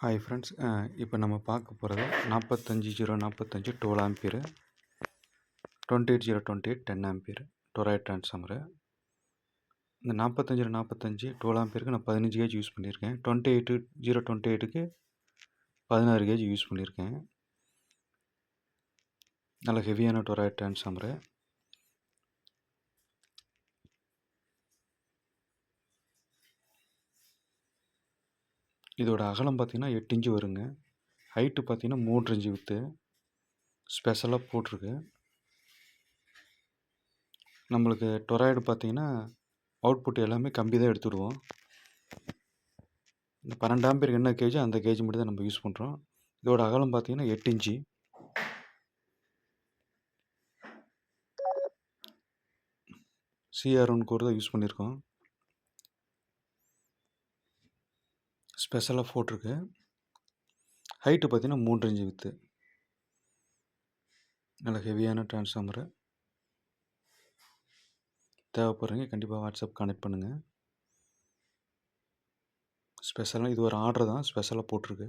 Hi friends, இப்போ நம்ம பார்க்க போகிறது 45045 12 ஆம்பியர் 28028 10 ஆம்பியர் டொராய்ட் ட்ரான்ஸ்ஃபார்மரு. இந்த 45045 12 ஆம்பியருக்கு நான் 15 கேஜ் யூஸ் பண்ணியிருக்கேன். 28028க்கு 16 கேஜ் யூஸ் பண்ணியிருக்கேன். நல்ல ஹெவியான டொராய்ட் ட்ரான்ஸ்ஃபார்மரு. இதோட அகலம் பார்த்திங்கன்னா 8 இன்ச்சு வருங்க. ஹைட்டு பார்த்திங்கன்னா 3 இன்ச்சு வித்து ஸ்பெஷலாக போட்டிருக்கு. நம்மளுக்கு டொராய்டு பார்த்திங்கன்னா அவுட்புட் எல்லாமே கம்பி தான் எடுத்துவிடுவோம். இந்த 12 ஆம்பியருக்கு என்ன கேஜோ அந்த கேஜ் மட்டும் தான் நம்ம யூஸ் பண்ணுறோம். இதோட அகலம் பார்த்திங்கன்னா 8 இன்ச்சு. CR1 கோர் தான் யூஸ் பண்ணியிருக்கோம். ஸ்பெஷலாக போட்டிருக்கு. ஹைட்டு பார்த்திங்கன்னா 3 இன்ச்சு வித்து. நல்ல ஹெவியான ட்ரான்ஸ்ஃபார்மரு. தேவைப்படுறீங்க கண்டிப்பாக வாட்ஸ்அப் கனெக்ட் பண்ணுங்கள். ஸ்பெஷலாக இது ஒரு ஆர்டர் தான், ஸ்பெஷலாக போட்டிருக்கு.